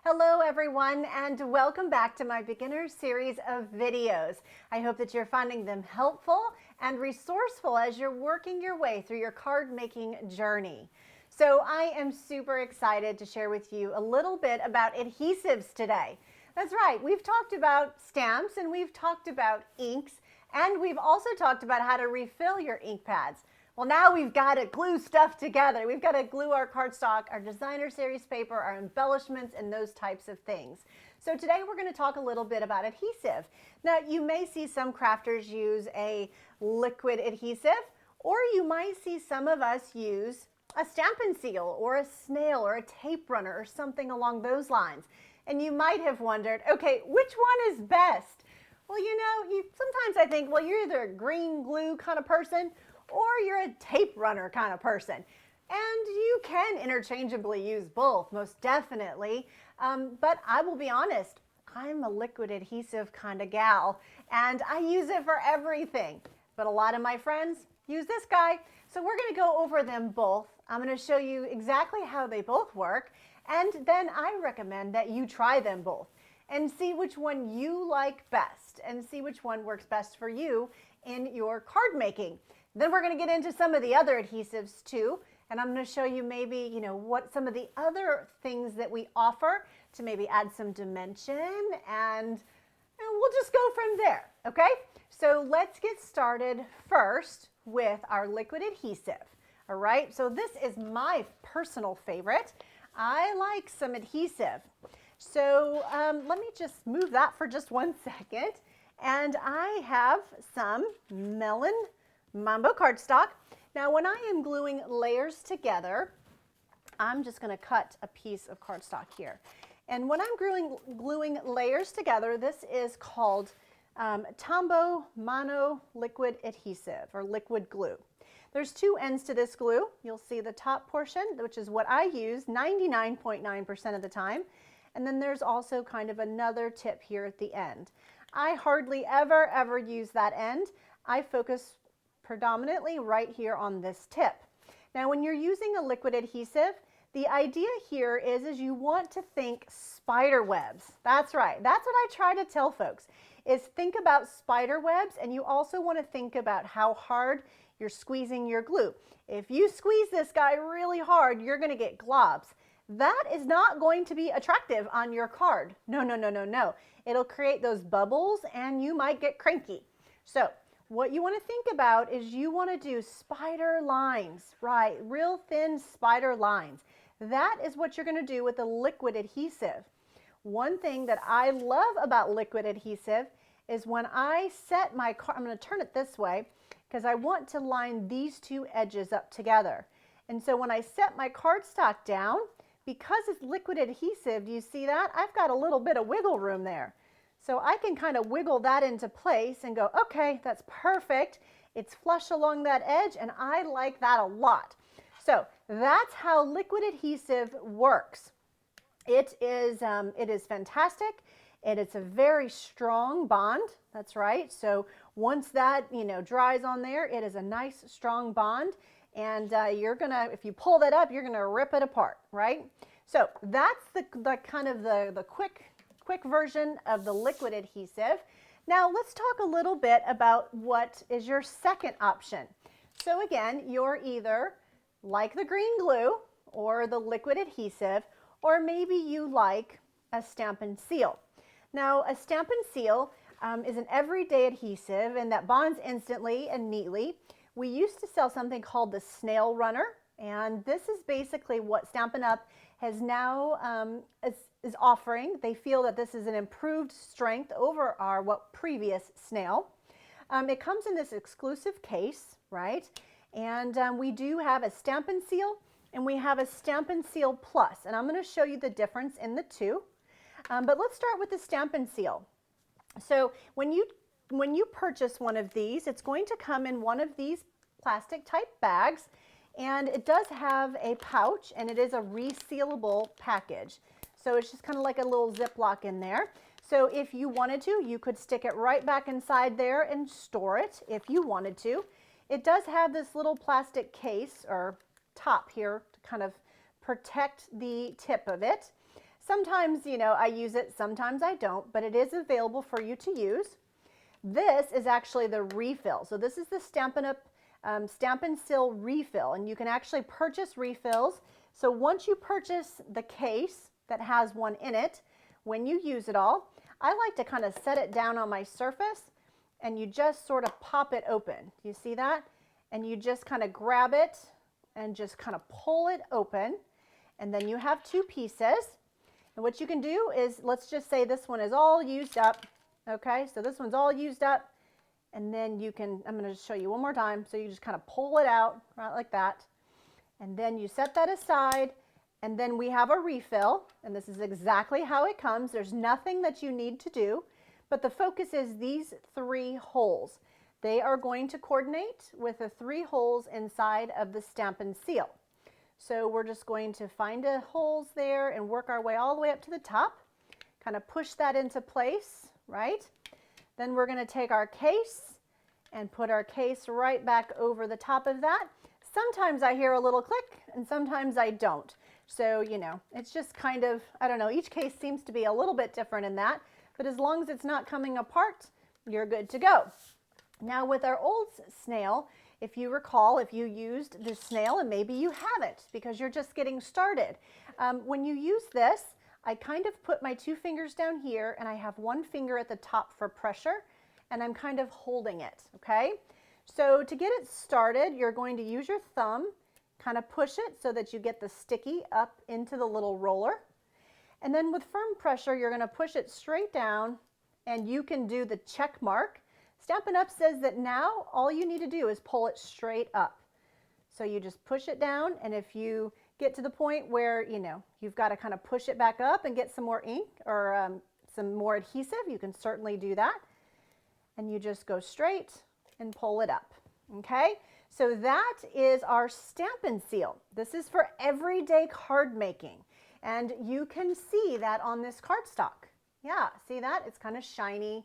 Hello everyone, and welcome back to my beginner series of videos. I hope that you're finding them helpful and resourceful as you're working your way through your card making journey. So I am super excited to share with you a little bit about adhesives today. That's right, we've talked about stamps and we've talked about inks, and we've also talked about how to refill your ink pads. Well, now we've got to glue stuff together. We've got to glue our cardstock, our designer series paper, our embellishments, and those types of things. So today we're going to talk a little bit about adhesive. Now, you may see some crafters use a liquid adhesive, or you might see some of us use a Stampin Seal or a snail or a tape runner or something along those lines. And you might have wondered, okay, which one is best? Well, sometimes I think, well, you're either a green glue kind of person or you're a tape runner kind of person. And you can interchangeably use both, most definitely. But I will be honest, I'm a liquid adhesive kind of gal, and I use it for everything. But a lot of my friends use this guy. So we're going to go over them both. I'm going to show you exactly how they both work, and then I recommend that you try them both and see which one you like best and see which one works best for you in your card making. Then we're going to get into some of the other adhesives too, and I'm going to show you maybe, what some of the other things that we offer to maybe add some dimension, and we'll just go from there, okay? So let's get started first with our liquid adhesive, all right? So this is my personal favorite. I like some adhesive. So let me just move that for just 1 second, and I have some Melon Mambo cardstock. Now when I am gluing layers together, I'm just going to cut a piece of cardstock here. And when I'm gluing layers together, this is called Tombow Mono Liquid Adhesive or liquid glue. There's two ends to this glue. You'll see the top portion, which is what I use 99.9% of the time. And then there's also kind of another tip here at the end. I hardly ever use that end. I focus predominantly right here on this tip. Now when you're using a liquid adhesive, the idea here is you want to think spider webs. That's right. That's what I try to tell folks, is think about spider webs, and you also want to think about how hard you're squeezing your glue. If you squeeze this guy really hard, you're going to get globs. That is not going to be attractive on your card. No. It'll create those bubbles and you might get cranky. So what you want to think about is you want to do spider lines, right? Real thin spider lines. That is what you're going to do with a liquid adhesive. One thing that I love about liquid adhesive is when I set my card, I'm going to turn it this way because I want to line these two edges up together. And so when I set my cardstock down, because it's liquid adhesive, do you see that? I've got a little bit of wiggle room there. So I can kind of wiggle that into place and go, okay, that's perfect. It's flush along that edge, and I like that a lot. So that's how liquid adhesive works. It is fantastic. And it's a very strong bond. That's right. So once that, dries on there, it is a nice strong bond. And you're gonna, if you pull that up, you're gonna rip it apart, right? So that's the kind of the quick version of the liquid adhesive. Now let's talk a little bit about what is your second option. So again, you're either like the green glue or the liquid adhesive, or maybe you like a Stampin Seal. Now a Stampin Seal is an everyday adhesive, and that bonds instantly and neatly. We used to sell something called the snail runner, and this is basically what Stampin' Up! Has now is offering. They feel that this is an improved strength over our previous snail. It comes in this exclusive case, right? And we do have a Stampin' Seal and we have a Stampin' Seal Plus, and I'm going to show you the difference in the two. But let's start with the Stampin' Seal. So when you purchase one of these, it's going to come in one of these plastic type bags, and it does have a pouch, and it is a resealable package. So it's just kind of like a little Ziploc in there. So if you wanted to, you could stick it right back inside there and store it if you wanted to. It does have this little plastic case or top here to kind of protect the tip of it. Sometimes, you know, I use it, sometimes I don't, but it is available for you to use. This is actually the refill. So this is the Stampin Seal refill, and you can actually purchase refills. So once you purchase the case that has one in it, when you use it all, I like to kind of set it down on my surface, and you just sort of pop it open. You see that? And you just kind of grab it and just kind of pull it open, and then you have two pieces. And what you can do is, let's just say this one is all used up. Okay, so this one's all used up, and then you can, I'm going to just show you one more time. So you just kind of pull it out right like that, and then you set that aside, and then we have a refill, and this is exactly how it comes. There's nothing that you need to do, but the focus is these three holes. They are going to coordinate with the three holes inside of the Stampin' Seal. So we're just going to find the holes there and work our way all the way up to the top, kind of push that into place, right? Then we're going to take our case and put our case right back over the top of that. Sometimes I hear a little click and sometimes I don't. So, you know, it's just kind of, I don't know, each case seems to be a little bit different in that, but as long as it's not coming apart, you're good to go. Now with our old snail, if you recall, if you used the snail, and maybe you haven't because you're just getting started, when you use this, I kind of put my two fingers down here, and I have one finger at the top for pressure, and I'm kind of holding it, okay? So to get it started, you're going to use your thumb, kind of push it so that you get the sticky up into the little roller. And then with firm pressure, you're going to push it straight down, and you can do the check mark. Stampin' Up! Says that now all you need to do is pull it straight up. So you just push it down, and if you get to the point where, you know, you've got to kind of push it back up and get some more ink or some more adhesive, you can certainly do that. And you just go straight and pull it up. Okay, so that is our Stampin' Seal. This is for everyday card making, and you can see that on this cardstock. Yeah, see that? It's kind of shiny.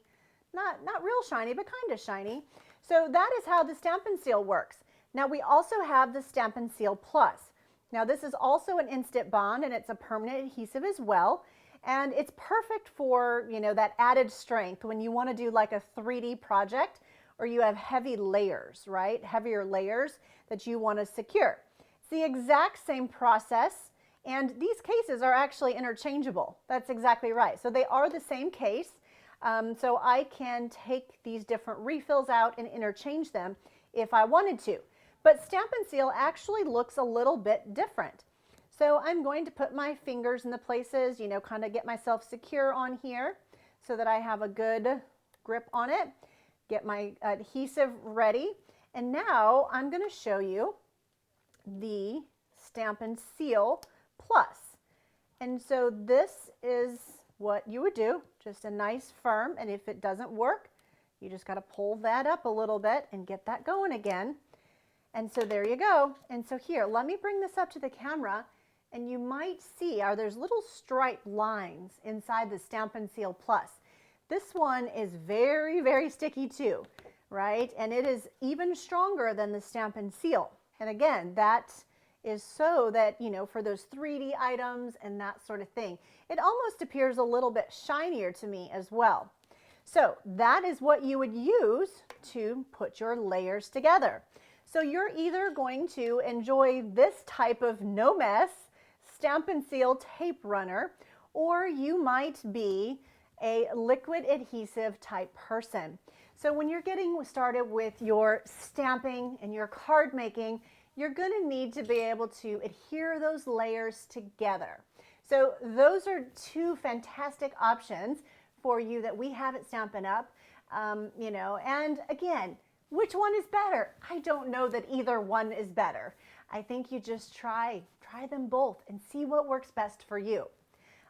Not real shiny, but kind of shiny. So that is how the Stampin' Seal works. Now we also have the Stampin' Seal Plus. Now this is also an instant bond, and it's a permanent adhesive as well. And it's perfect for, you know, that added strength when you want to do like a 3D project, or you have heavy layers, right? Heavier layers that you want to secure. It's the exact same process, and these cases are actually interchangeable. That's exactly right. So they are the same case. So I can take these different refills out and interchange them if I wanted to. But Stampin' Seal actually looks a little bit different. So I'm going to put my fingers in the places, you know, kind of get myself secure on here so that I have a good grip on it, get my adhesive ready. And now I'm going to show you the Stampin' Seal Plus. And so this is what you would do, just a nice firm, and if it doesn't work, you just got to pull that up a little bit and get that going again. And so there you go. And so here, let me bring this up to the camera, and you might see there's little striped lines inside the Stampin' Seal Plus. This one is very, very sticky too, right? And it is even stronger than the Stampin' Seal. And again, that is so that, you know, for those 3D items and that sort of thing, it almost appears a little bit shinier to me as well. So that is what you would use to put your layers together. So you're either going to enjoy this type of no mess Stampin' Seal tape runner, or you might be a liquid adhesive type person. So when you're getting started with your stamping and your card making, you're going to need to be able to adhere those layers together. So those are two fantastic options for you that we have at Stampin' Up. You know, and again, which one is better? I don't know that either one is better. I think you just try them both and see what works best for you.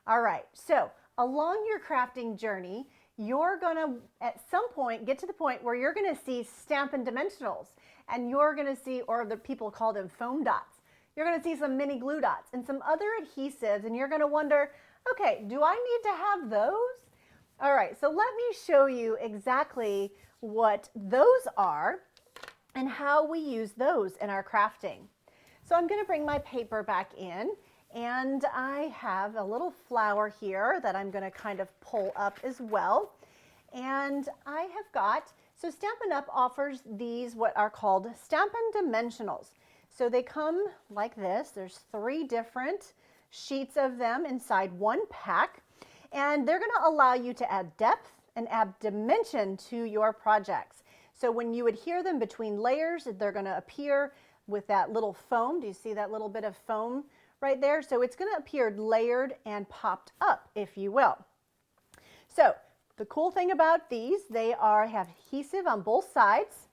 All right, so along your crafting journey, you're gonna at some point get to the point where you're gonna see Stampin' Dimensionals, and you're gonna see, or the people call them foam dots, you're gonna see some mini glue dots and some other adhesives, and you're gonna wonder, okay, do I need to have those? All right, so let me show you exactly what those are and how we use those in our crafting. So I'm going to bring my paper back in, And I have a little flower here that I'm going to kind of pull up as well. And I have got, so Stampin' Up! Offers these what are called Stampin' Dimensionals. So they come like this. There's 3 different sheets of them inside one pack. And they're going to allow you to add depth and add dimension to your projects. So when you adhere them between layers, they're going to appear with that little foam. Do you see that little bit of foam right there? So it's going to appear layered and popped up, if you will. So the cool thing about these, they have adhesive on both sides.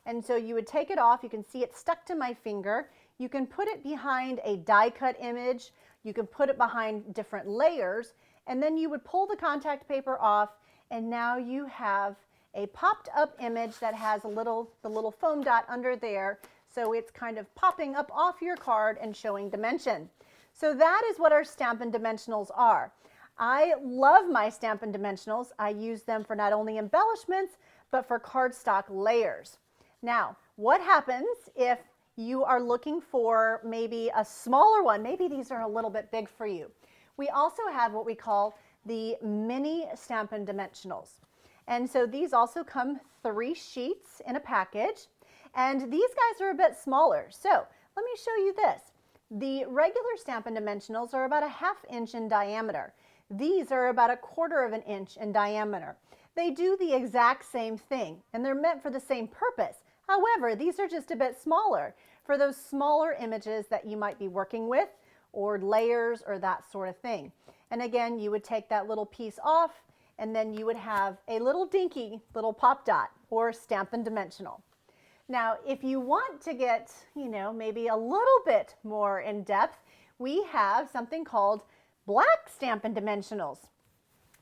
And so you would take it off. You can see it stuck to my finger. You can put it behind a die cut image. You can put it behind different layers. And then you would pull the contact paper off, and now you have a popped up image that has the little foam dot under there. So it's kind of popping up off your card and showing dimension. So that is what our Stampin' Dimensionals are. I love my Stampin' Dimensionals. I use them for not only embellishments, but for cardstock layers. Now, what happens if you are looking for maybe a smaller one? Maybe these are a little bit big for you. We also have what we call the mini Stampin' Dimensionals. And so these also come 3 sheets in a package. And these guys are a bit smaller. So let me show you this. The regular Stampin' Dimensionals are about a 1/2 inch in diameter. These are about a 1/4 inch in diameter. They do the exact same thing, and they're meant for the same purpose. However, these are just a bit smaller for those smaller images that you might be working with, or layers, or that sort of thing. And again, you would take that little piece off, and then you would have a little dinky little pop dot, or Stampin' Dimensional. Now, if you want to get, maybe a little bit more in depth, we have something called black Stampin' Dimensionals.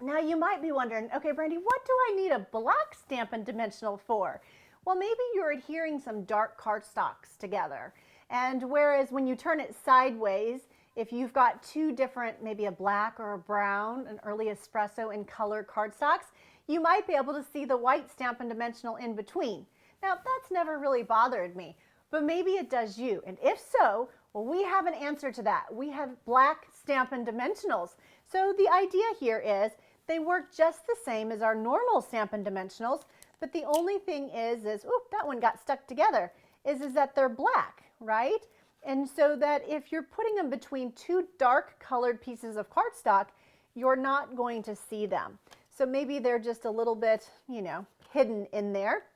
Now, you might be wondering, okay, Brandy, what do I need a black Stampin' Dimensional for? Well, maybe you're adhering some dark cardstocks together. And whereas when you turn it sideways, if you've got 2 different, maybe a black or a brown, an early espresso and color cardstocks, you might be able to see the white Stampin' Dimensional in between. Now, that's never really bothered me, but maybe it does you. And if so, well, we have an answer to that. We have black Stampin' Dimensionals. So the idea here is they work just the same as our normal Stampin' Dimensionals, but the only thing is oop, that one got stuck together, is that they're black, right? And so that if you're putting them between 2 dark colored pieces of cardstock, you're not going to see them. So maybe they're just a little bit, hidden in there.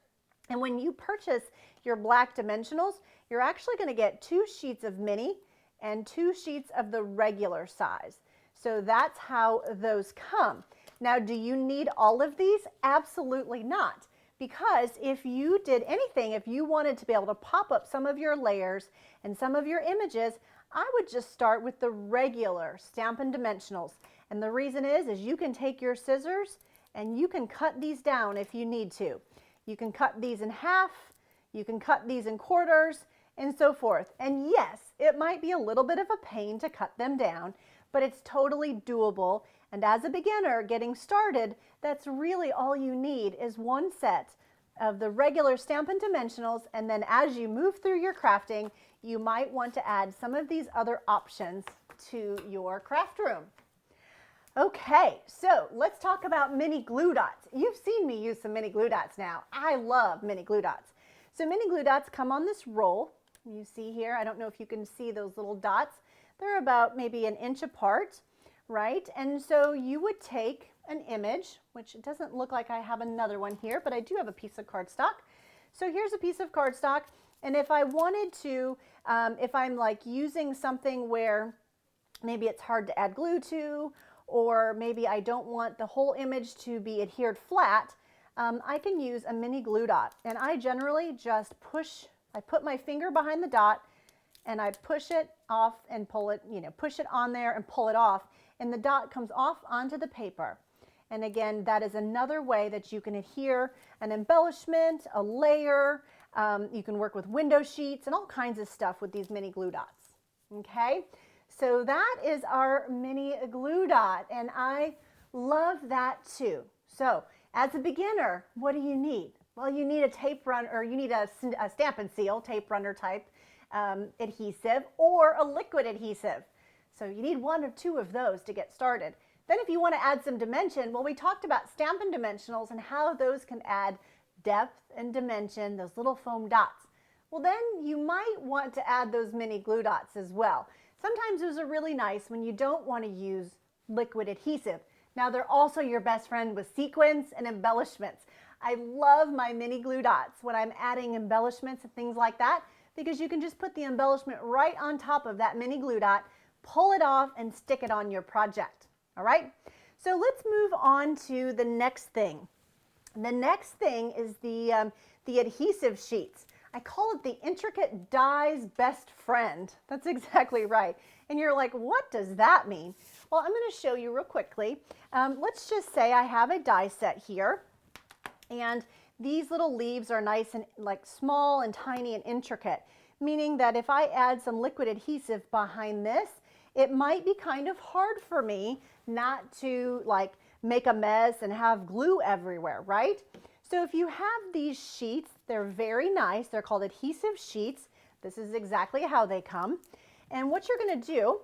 And when you purchase your black dimensionals, you're actually going to get 2 sheets of mini and 2 sheets of the regular size. So that's how those come. Now, do you need all of these? Absolutely not. Because if you did anything, if you wanted to be able to pop up some of your layers and some of your images, I would just start with the regular Stampin' Dimensionals. And the reason is you can take your scissors and you can cut these down if you need to. You can cut these in half, you can cut these in quarters, and so forth. And yes, it might be a little bit of a pain to cut them down, but it's totally doable. And as a beginner getting started, that's really all you need is 1 set of the regular Stampin' Dimensionals, and then as you move through your crafting, you might want to add some of these other options to your craft room. Okay, so let's talk about mini glue dots. You've seen me use some mini glue dots now. I love mini glue dots. So mini glue dots come on this roll. You see here, I don't know if you can see those little dots. They're about maybe 1 inch apart, right? And so you would take an image, which it doesn't look like I have another one here, but I do have a piece of cardstock. So here's a piece of cardstock, and if I wanted to, if I'm like using something where maybe it's hard to add glue to, or maybe I don't want the whole image to be adhered flat, I can use a mini glue dot. And I generally just I put my finger behind the dot and I push it off and pull it, push it on there and pull it off, and the dot comes off onto the paper. And again, that is another way that you can adhere an embellishment, a layer. You can work with window sheets and all kinds of stuff with these mini glue dots. Okay, so that is our mini glue dot, and I love that too. So as a beginner, what do you need? Well, you need a tape run, or you need a Stampin' Seal tape runner type adhesive, or a liquid adhesive. So you need 1 or 2 of those to get started. Then if you want to add some dimension, well, we talked about Stampin Dimensionals and how those can add depth and dimension, those little foam dots. Well, then you might want to add those mini glue dots as well. Sometimes those are really nice when you don't want to use liquid adhesive. Now they're also your best friend with sequins and embellishments. I love my mini glue dots when I'm adding embellishments and things like that, because you can just put the embellishment right on top of that mini glue dot, pull it off, and stick it on your project. All right, so let's move on to the next thing. The next thing is the adhesive sheets. I call it the intricate die's best friend. That's exactly right. And you're like, what does that mean? Well, I'm going to show you real quickly. Let's just say I have a die set here, and these little leaves are nice and like small and tiny and intricate, meaning that if I add some liquid adhesive behind this, it might be kind of hard for me not to like make a mess and have glue everywhere, right? So if you have these sheets, they're very nice. They're called adhesive sheets. This is exactly how they come. And what you're going to do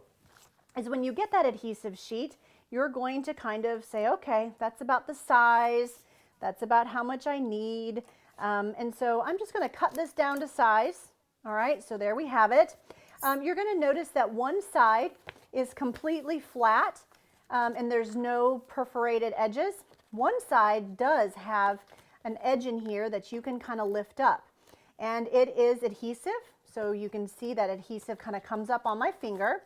is when you get that adhesive sheet, you're going to kind of say, okay, that's about the size. That's about how much I need. And so I'm just going to cut this down to size. All right, so there we have it. You're going to notice that one side is completely flat and there's no perforated edges. One side does have an edge in here that you can kind of lift up, and it is adhesive. So you can see that adhesive kind of comes up on my finger.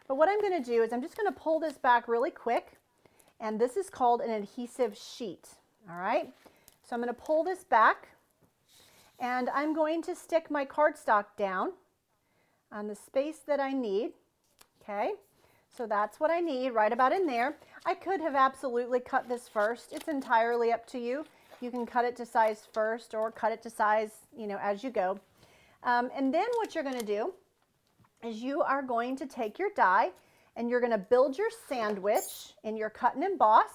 But what I'm going to do is I'm just going to pull this back really quick, and this is called an adhesive sheet. All right, so I'm going to pull this back, and I'm going to stick my cardstock down on the space that I need. Okay, so that's what I need right about in there. I could have absolutely cut this first. It's entirely up to you. You can cut it to size first or cut it to size, you know, as you go. And then what you're going to do is you are going to take your die and you're going to build your sandwich in your cut and emboss.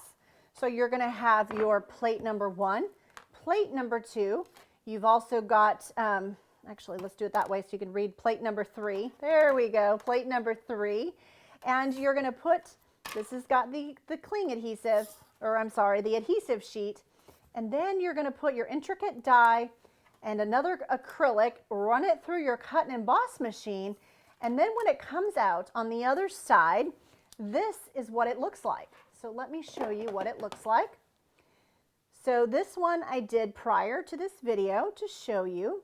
So you're going to have your plate number 1, plate number 2. You've also got, actually, let's do it that way so you can read plate number 3. There we go, plate number 3. And you're going to put, this has got the cling adhesive, or I'm sorry, the adhesive sheet. And then you're going to put your intricate die and another acrylic, run it through your cut and emboss machine. And then when it comes out on the other side, this is what it looks like. So let me show you what it looks like. So this one I did prior to this video to show you.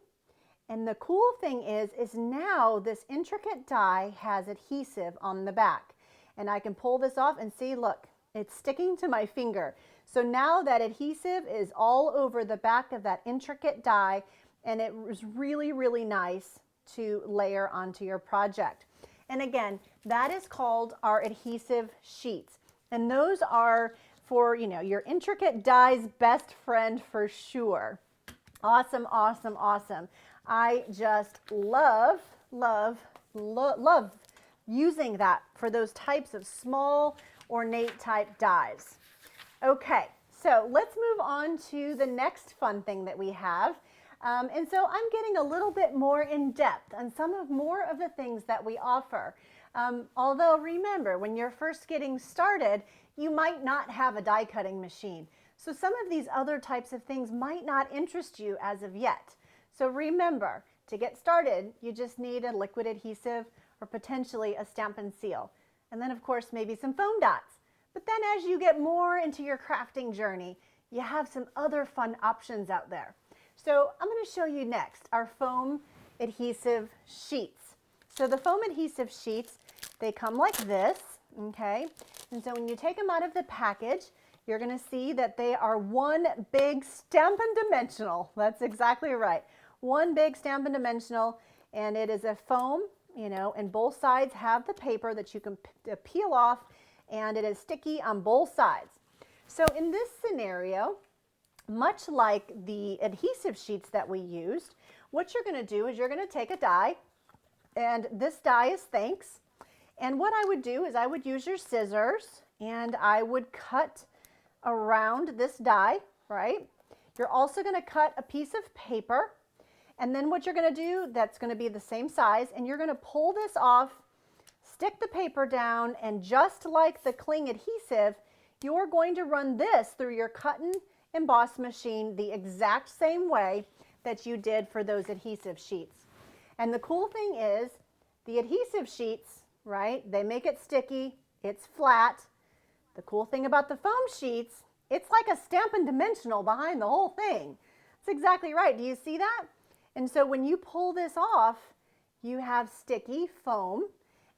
And the cool thing is now this intricate die has adhesive on the back. And I can pull this off and see, look, it's sticking to my finger. So now that adhesive is all over the back of that intricate die, and it was really, really nice to layer onto your project. And again, that is called our adhesive sheets. And those are for, you know, your intricate die's best friend for sure. Awesome, awesome, awesome. I just love, love, love using that for those types of small ornate type dies. Okay, so let's move on to the next fun thing that we have. And so I'm getting a little bit more in depth on more of the things that we offer. Although remember, when you're first getting started, you might not have a die cutting machine. So some of these other types of things might not interest you as of yet. So remember, to get started, you just need a liquid adhesive or potentially a Stampin Seal. And then of course, maybe some foam dots. But then as you get more into your crafting journey, you have some other fun options out there. So I'm going to show you next our foam adhesive sheets. So the foam adhesive sheets, they come like this, okay? And so when you take them out of the package, you're going to see that they are one big Stampin Dimensional. That's exactly right. One big Stampin Dimensional, and it is a foam, you know, and both sides have the paper that you can peel off, and it is sticky on both sides. So in this scenario, much like the adhesive sheets that we used, what you're going to do is you're going to take a die, and this die is thanks. And what I would do is I would use your scissors, and I would cut around this die, right? You're also going to cut a piece of paper, and then what you're going to do, that's going to be the same size, and you're going to pull this off, stick the paper down, and just like the cling adhesive, you're going to run this through your cut and emboss machine the exact same way that you did for those adhesive sheets. And the cool thing is the adhesive sheets, right, they make it sticky, it's flat. The cool thing about the foam sheets, it's like a Stampin Dimensional behind the whole thing. That's exactly right. Do you see that? And so when you pull this off, you have sticky foam.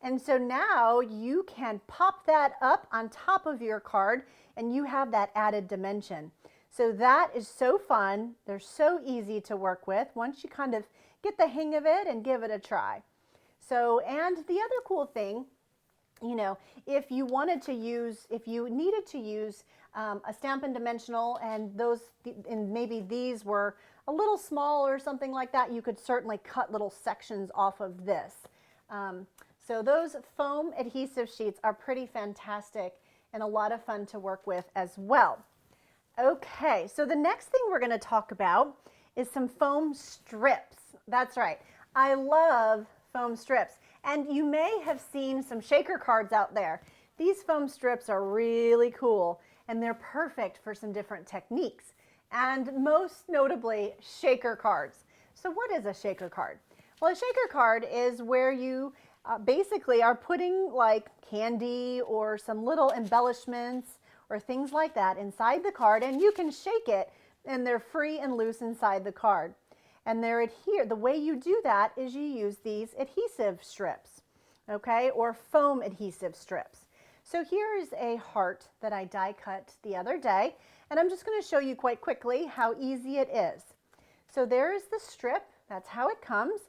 And so now you can pop that up on top of your card and you have that added dimension. So that is so fun. They're so easy to work with once you kind of get the hang of it and give it a try. So, and the other cool thing, you know, if you needed to use a Stampin Dimensional and maybe these were a little small or something like that, you could certainly cut little sections off of this. So those foam adhesive sheets are pretty fantastic and a lot of fun to work with as well. Okay, so the next thing we're going to talk about is some foam strips. That's right. I love foam strips. And you may have seen some shaker cards out there. These foam strips are really cool and they're perfect for some different techniques, and most notably shaker cards. So what is a shaker card? Well, a shaker card is where you basically are putting like candy or some little embellishments or things like that inside the card, and you can shake it and they're free and loose inside the card. And they're adhere. The way you do that is you use these adhesive strips, okay, or foam adhesive strips. So here is a heart that I die cut the other day, and I'm just going to show you quite quickly how easy it is. So there is the strip. That's how it comes.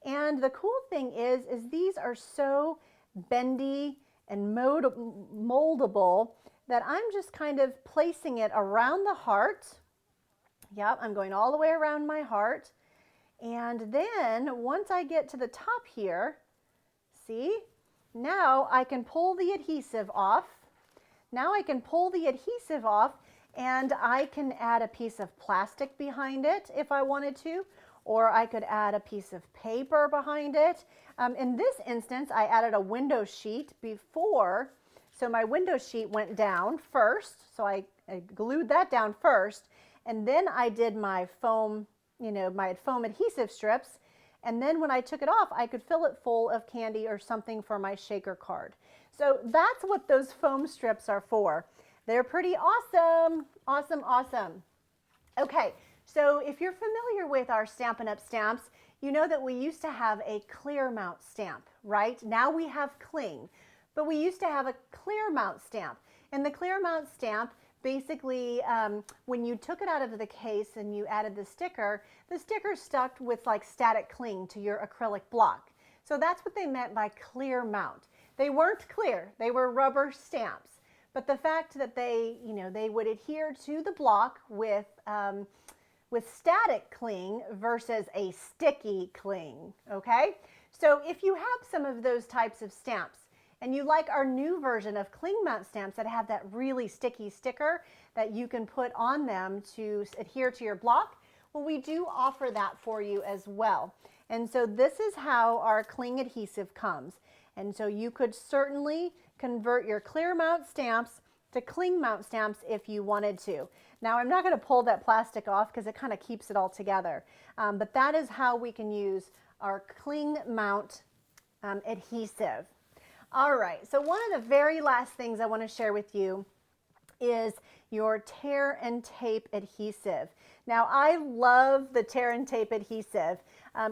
And the cool thing is these are so bendy and moldable that I'm just kind of placing it around the heart. Yep, I'm going all the way around my heart. And then once I get to the top here, see, now I can pull the adhesive off. Now I can pull the adhesive off and I can add a piece of plastic behind it if I wanted to, or I could add a piece of paper behind it. In this instance, I added a window sheet before, so my window sheet went down first, so I glued that down first, and then I did my foam, my foam adhesive strips, and then when I took it off, I could fill it full of candy or something for my shaker card. So that's what those foam strips are for. They're pretty awesome, awesome, awesome. Okay, so if you're familiar with our Stampin' Up! Stamps, you know that we used to have a clear mount stamp, right? Now we have cling, but we used to have a clear mount stamp. And the clear mount stamp, basically, when you took it out of the case and you added the sticker stuck with like static cling to your acrylic block. So that's what they meant by clear mount. They weren't clear, they were rubber stamps. But the fact that they would adhere to the block with static cling versus a sticky cling, okay? So if you have some of those types of stamps, and you like our new version of cling mount stamps that have that really sticky sticker that you can put on them to adhere to your block, well, we do offer that for you as well. And so this is how our cling adhesive comes. And so you could certainly convert your clear mount stamps to cling mount stamps if you wanted to. Now, I'm not going to pull that plastic off because it kind of keeps it all together. But that is how we can use our cling mount adhesive. All right, so one of the very last things I want to share with you is your tear and tape adhesive. Now, I love the tear and tape adhesive.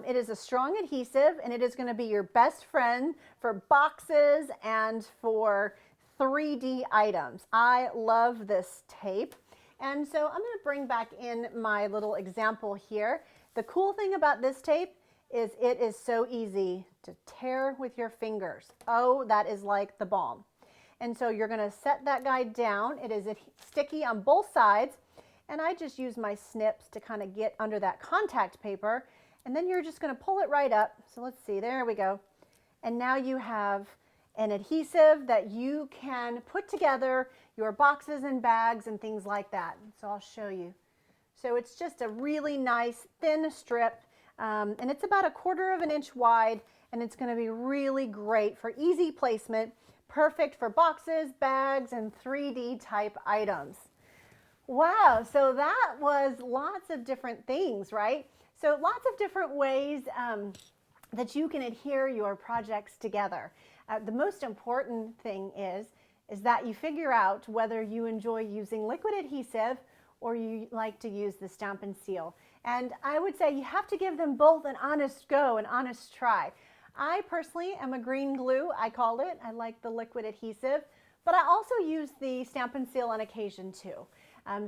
It is a strong adhesive and it is going to be your best friend for boxes and for 3D items. I love this tape. And so I'm going to bring back in my little example here. The cool thing about this tape is it is so easy to tear with your fingers. Oh, that is like the bomb. And so you're going to set that guy down. It is sticky on both sides. And I just use my snips to kind of get under that contact paper. And then you're just going to pull it right up. So let's see, there we go. And now you have an adhesive that you can put together your boxes and bags and things like that. So I'll show you. So it's just a really nice thin strip. And it's about 1/4 of an inch wide and it's going to be really great for easy placement, perfect for boxes, bags, and 3D type items. Wow, so that was lots of different things, right? So lots of different ways that you can adhere your projects together. The most important thing is that you figure out whether you enjoy using liquid adhesive or you like to use the Stampin Seal. And I would say you have to give them both an honest go, an honest try. I personally am a green glue, I call it. I like the liquid adhesive, but I also use the Stampin Seal on occasion too.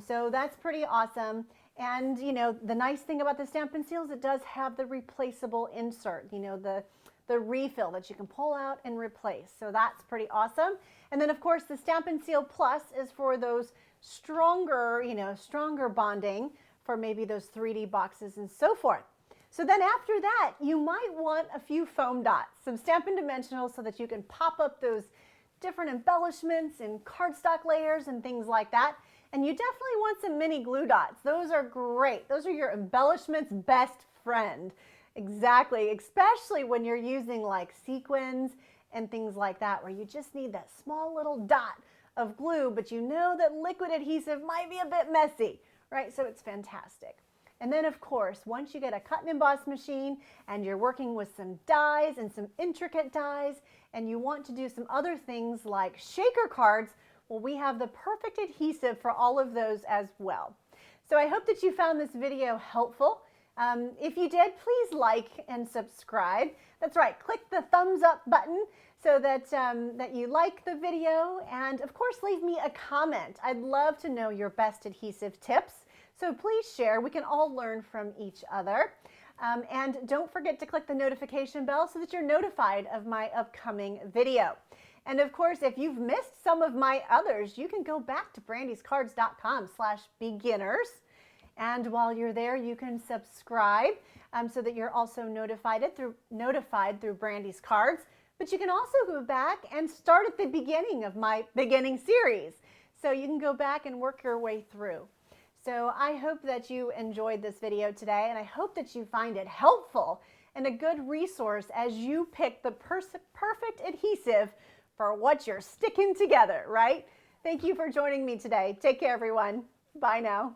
So that's pretty awesome. And you know, the nice thing about the Stampin Seal is it does have the replaceable insert, you know, the refill that you can pull out and replace. So that's pretty awesome. And then of course the Stampin Seal Plus is for those stronger, you know, stronger bonding for maybe those 3D boxes and so forth. So then after that, you might want a few foam dots, some Stampin Dimensionals so that you can pop up those different embellishments and cardstock layers and things like that. And you definitely want some mini glue dots. Those are great. Those are your embellishment's best friend. Exactly, especially when you're using like sequins and things like that, where you just need that small little dot of glue, but you know that liquid adhesive might be a bit messy, right? So it's fantastic. And then of course, once you get a cut and emboss machine and you're working with some dies and some intricate dies, and you want to do some other things like shaker cards, well, we have the perfect adhesive for all of those as well. So I hope that you found this video helpful. If you did, please like and subscribe. That's right, click the thumbs up button so that, that you like the video. And of course, leave me a comment. I'd love to know your best adhesive tips. So please share. We can all learn from each other. And don't forget to click the notification bell so that you're notified of my upcoming video. And of course, if you've missed some of my others, you can go back to brandyscards.com/beginners. And while you're there, you can subscribe so that you're also notified through Brandy's Cards. But you can also go back and start at the beginning of my beginning series. So you can go back and work your way through. So I hope that you enjoyed this video today, and I hope that you find it helpful and a good resource as you pick the perfect adhesive for what you're sticking together, right? Thank you for joining me today. Take care, everyone. Bye now.